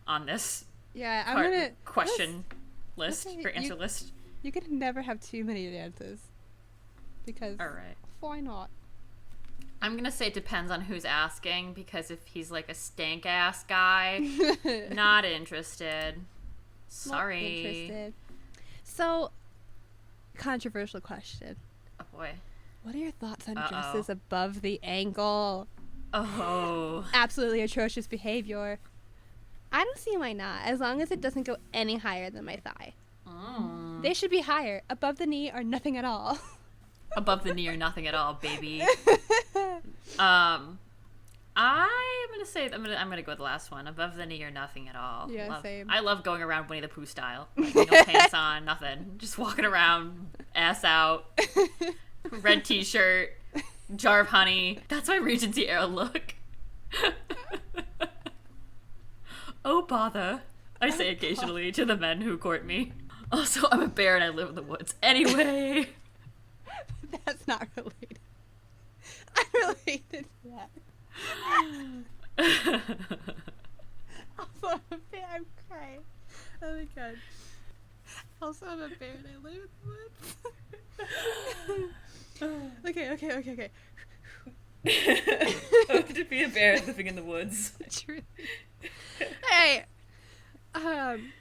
on this. Yeah, I'm gonna question list or answer list. You can never have too many dances because all right, why not? I'm gonna say it depends on who's asking, because if he's like a stank ass guy, not interested. Sorry. Not interested. So, controversial question. Oh boy. What are your thoughts on dresses above the ankle? Oh. Absolutely atrocious behavior. I don't see why not, as long as it doesn't go any higher than my thigh. They should be higher, above the knee or nothing at all. Above the knee or nothing at all, baby. I'm gonna say I'm gonna go with the last one. Above the knee or nothing at all. Yeah, same. I love going around Winnie the Pooh style. Like, no pants on, nothing. Just walking around, ass out, red t-shirt, jar of honey. That's my Regency era look. Oh bother, I say occasionally to the men who court me. Also, I'm a bear and I live in the woods. Anyway. That's not related. I'm related to that. Also, I'm a bear. I'm crying. Oh my god. Also, I'm a bear and I live in the woods. Okay. Oh, to be a bear living in the woods. True. Hey,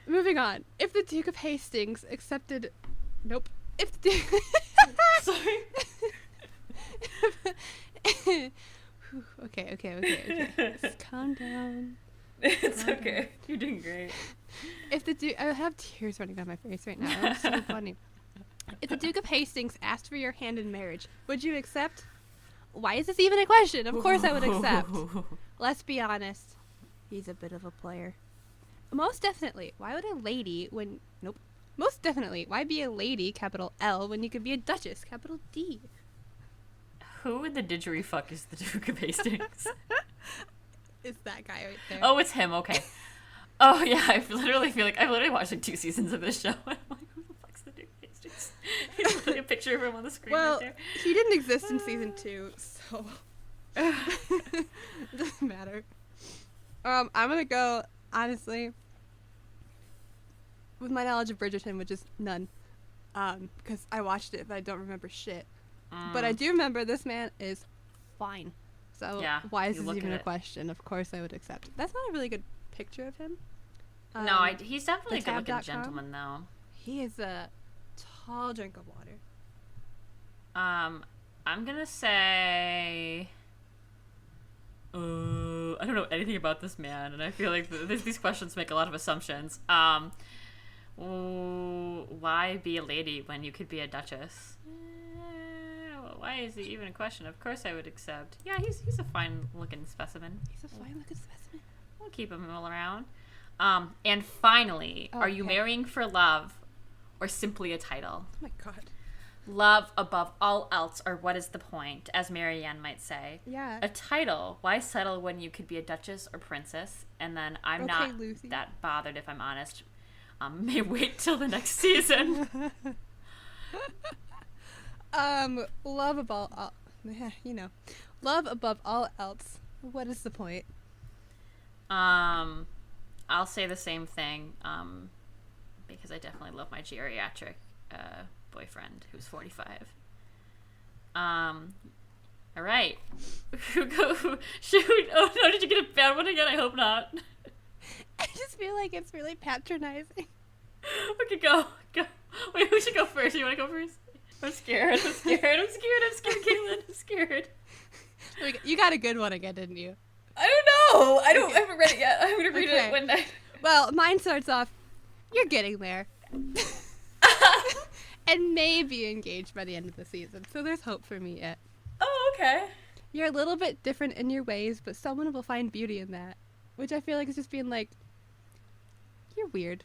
moving on. If the Duke of Hastings accepted... Nope. If the Duke... Sorry. Okay. Just calm down. It's okay. You're doing great. If the Duke... I have tears running down my face right now. That's so funny. If the Duke of Hastings asked for your hand in marriage, would you accept? Why is this even a question? Of course I would accept. Let's be honest. He's a bit of a player. Most definitely. Why would a lady when... Nope. Most definitely. Why be a lady, capital L, when you could be a duchess, capital D? Who in the didgeridoo fuck is the Duke of Hastings? It's that guy right there. Oh, it's him. Okay. Oh, yeah. I literally feel like... I've literally watched like 2 seasons of this show. I'm like, who the fuck's the Duke of Hastings? He's literally a picture of him on the screen right there. He didn't exist in season 2, so... It doesn't matter. I'm gonna go, honestly, with my knowledge of Bridgerton, which is none, because I watched it, but I don't remember shit. But I do remember this man is fine. So yeah, why is this even a question? Of course I would accept. That's not a really good picture of him. No, he's definitely a good-looking gentleman, though. He is a tall drink of water. I'm gonna say... I don't know anything about this man, and I feel like these questions make a lot of assumptions. Why be a lady when you could be a duchess? Why is it even a question? Of course I would accept. Yeah, he's a fine-looking specimen. He's a fine-looking specimen. We'll keep him all around. And finally, are you marrying for love or simply a title? Oh my god. Love above all else, or what is the point, as Marianne might say. Yeah. A title, why settle when you could be a duchess or princess? And then I'm not Lucy. that bothered, if I'm honest. May wait till the next season. Love above all... Love above all else. What is the point? I'll say the same thing, because I definitely love my geriatric boyfriend who's 45. All right. Shoot. Oh no, did you get a bad one again? I hope not. I just just feel like it's really patronizing. Okay, go. Wait, who should go first? You want to go first? I'm scared, Caitlin. I'm scared. You got a good one again, didn't you? I don't know. I haven't read it yet. I'm going to read it one night. Well, mine starts off, you're getting there. And may be engaged by the end of the season. So there's hope for me yet. Oh, okay. You're a little bit different in your ways, but someone will find beauty in that. Which I feel like is just being like, you're weird.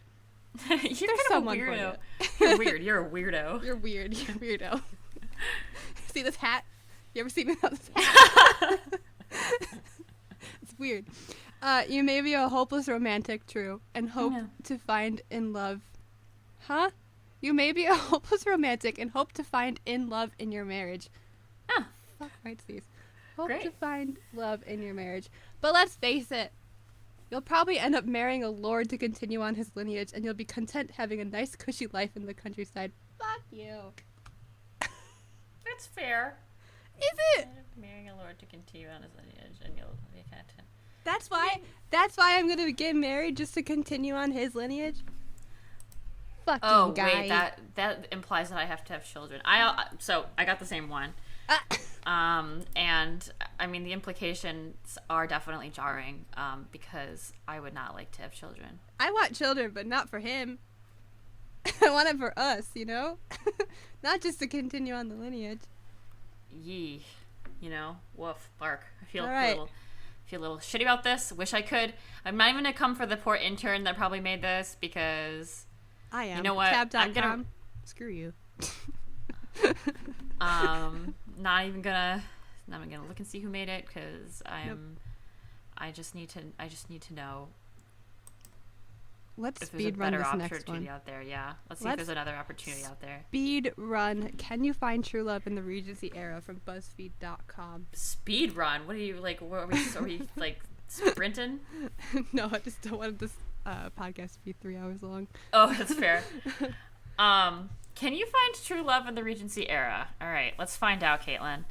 You're kind of a weirdo. You're weird. You're a weirdo. You're weird. You're a weirdo. See this hat? You ever see me without this hat? It's weird. You may be a hopeless romantic, true, and hope to find in love. Huh? You may be a hopeless romantic and hope to find in love in your marriage. Ah. Fuck writes these. Hope Great. to find love in your marriage. But let's face it. You'll probably end up marrying a lord to continue on his lineage, and you'll be content having a nice, cushy life in the countryside. Fuck you. That's fair. Is it? Marrying a lord to continue on his lineage, and you'll be content. That's why I'm gonna get married, just to continue on his lineage. Fucking guy. Wait, that implies that I have to have children. So I got the same one. And I mean the implications are definitely jarring, because I would not like to have children. I want children, but not for him. I want it for us, you know? Not just to continue on the lineage. Yee. Woof, bark. I feel All right. a little shitty about this. Wish I could. I'm not even gonna come for the poor intern that probably made this, because I am. You know what? Tab.com. I'm gonna Screw you. not even gonna look and see who made it, because I just need to know. Let's if there's a speed run better this next opportunity one. out there. Yeah, let's see if there's another opportunity out there. Speed run. Can you find true love in the Regency era from BuzzFeed.com? Speed run? What are you like? What are we like sprinting? No, I just don't want this podcast to be 3 hours long. Oh, that's fair. Can you find true love in the Regency era? All right, let's find out, Caitlin.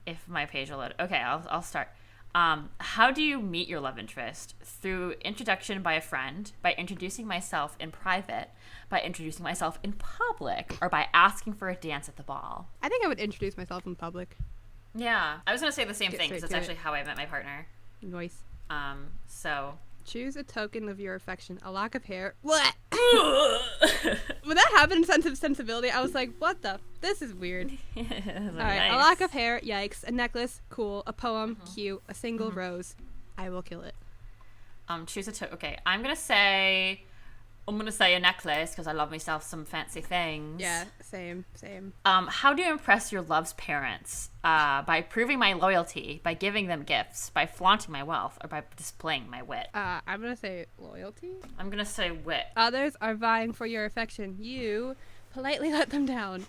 If my page will load. Okay, I'll start. How do you meet your love interest? Through introduction by a friend, by introducing myself in private, by introducing myself in public, or by asking for a dance at the ball? I think I would introduce myself in public. Yeah, I was gonna say the same Get thing, because straight that's to actually how I met my partner. Nice. So choose a token of your affection. A lock of hair. What? When that happened in Sensibility, I was like, what the? This is weird. All Alright, a lock of hair. Yikes. A necklace. Cool. A poem. Cute. A single rose. I will kill it. Choose a token. Okay, I'm gonna say a necklace, because I love myself some fancy things. Yeah, same. How do you impress your love's parents? By proving my loyalty, by giving them gifts, by flaunting my wealth, or by displaying my wit? I'm gonna say loyalty. I'm gonna say wit. Others are vying for your affection. You politely let them down.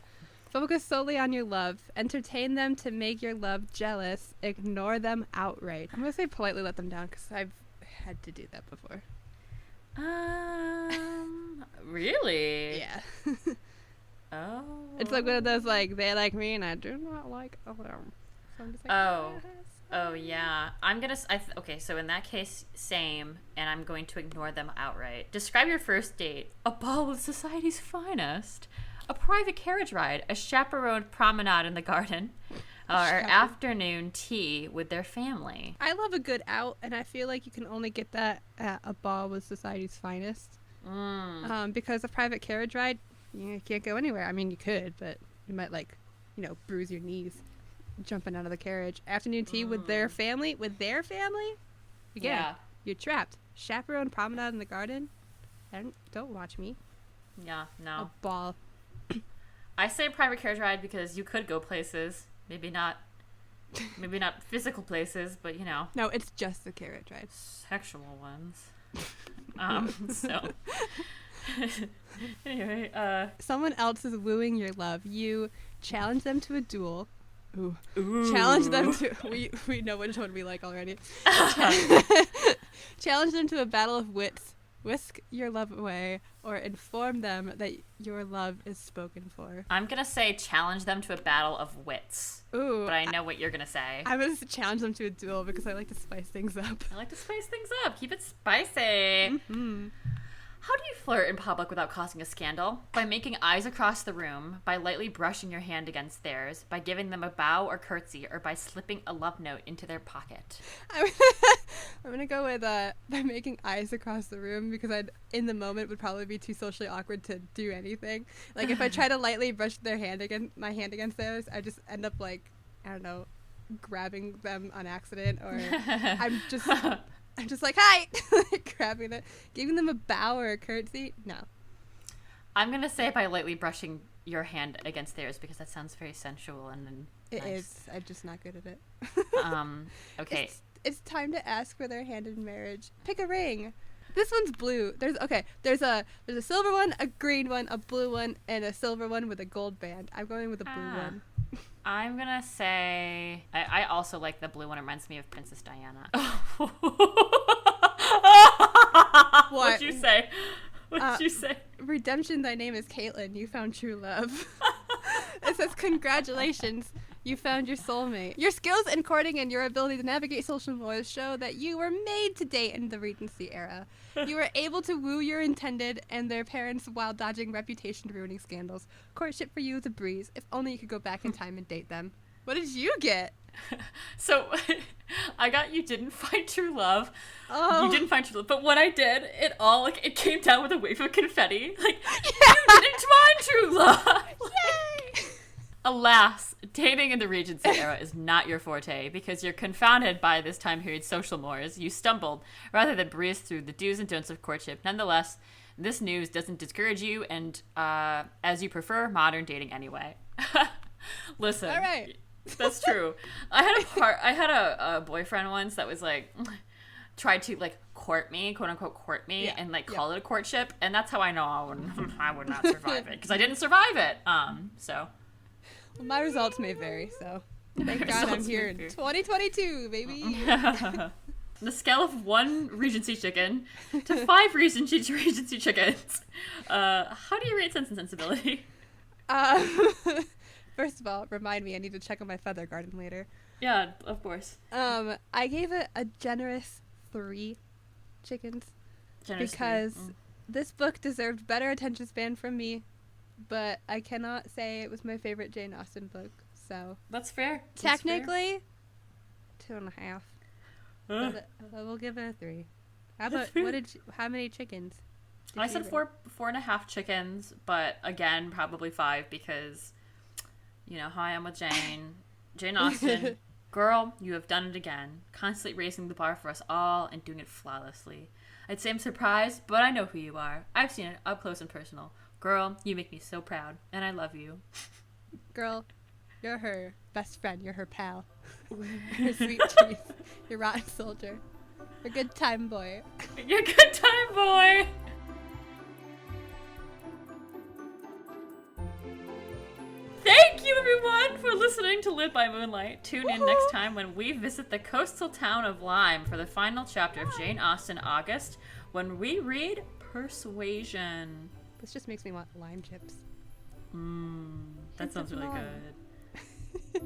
Focus solely on your love. Entertain them to make your love jealous. Ignore them outright. I'm gonna say politely let them down, because I've had to do that before. Really? Yeah. Oh. It's like one of those, like, they like me and I do not like them. So I'm just like, Oh, yeah. I'm gonna... okay, so in that case, same, and I'm going to ignore them outright. Describe your first date. A ball with society's finest. A private carriage ride. A chaperoned promenade in the garden. Or afternoon tea with their family. I love a good out, and I feel like you can only get that at a ball with society's finest. Because a private carriage ride, you can't go anywhere. I mean, you could, but you might, like, bruise your knees jumping out of the carriage. Afternoon tea with their family? Again, Yeah. You're trapped. Chaperone promenade in the garden? Don't watch me. Yeah, no. A ball. I say private carriage ride because you could go places. Maybe not physical places, but No, it's just the carriage ride. Sexual ones. So anyway, someone else is wooing your love. You challenge them to a duel. Ooh. Challenge them to... We know which one we like already. Challenge them to a battle of wits. whisk your love away, or inform them that your love is spoken for. I'm going to say challenge them to a battle of wits. Ooh. But I know what you're going to say. I'm going to challenge them to a duel because I like to spice things up. I like to spice things up. Keep it spicy. Mm-hmm. How do you flirt in public without causing a scandal? By making eyes across the room, by lightly brushing your hand against theirs, by giving them a bow or curtsy, or by slipping a love note into their pocket. I'm gonna go with by making eyes across the room, because in the moment would probably be too socially awkward to do anything. Like if I try to lightly brush my hand against theirs, I just end up like, I don't know, grabbing them on accident, or I'm just like, hi, grabbing it, giving them a bow or a curtsy. No. I'm going to say by lightly brushing your hand against theirs, because that sounds very sensual and It nice. is. I'm just not good at it. Okay. It's time to ask for their hand in marriage. Pick a ring. This one's blue. There's a silver one, a green one, a blue one, and a silver one with a gold band. I'm going with the blue one. I'm going to say... I also like the blue one. It reminds me of Princess Diana. What'd you say? What'd you say? Redemption, thy name is Caitlin. You found true love. It says, congratulations. You found your soulmate. Your skills in courting and your ability to navigate social mores show that you were made to date in the Regency era. You were able to woo your intended and their parents while dodging reputation-ruining scandals. Courtship for you is a breeze. If only you could go back in time and date them. What did you get? So, I got you didn't find true love. Oh. You didn't find true love. But when I did, it came down with a wave of confetti. Like, you didn't find true love. Yay! Alas, dating in the Regency era is not your forte, because you're confounded by this time period's social mores. You stumbled rather than breezed through the do's and don'ts of courtship. Nonetheless, this news doesn't discourage you, and as you prefer modern dating anyway. Listen, all right, that's true. I had a boyfriend once that was like tried to like court me, quote unquote court me, and like call it a courtship, and that's how I know I would not survive it, because I didn't survive it. So. Well, my results may vary, so thank God I'm here in 2022, baby. The scale of 1 Regency chicken to 5 Regency chickens, how do you rate Sense and Sensibility? First of all, remind me, I need to check on my feather garden later. Yeah, of course. I gave it a generous 3 chickens. Because this book deserved better attention span from me. But I cannot say it was my favorite Jane Austen book, so... That's fair. Technically, 2.5. But we'll give it a 3. How about, how many chickens? I said 4.5 chickens, but again, probably 5, because, you know how I am with Jane Austen. Girl, you have done it again. Constantly raising the bar for us all and doing it flawlessly. I'd say I'm surprised, but I know who you are. I've seen it up close and personal. Girl, you make me so proud, and I love you. Girl, you're her best friend. You're her pal. You're sweet teeth. You're rotten soldier. You're good time boy. You're good time boy. Thank you, everyone, for listening to Live by Moonlight. Tune in next time when we visit the coastal town of Lyme for the final chapter of Jane Austen August, when we read Persuasion. This just makes me want lime chips. That sounds really good.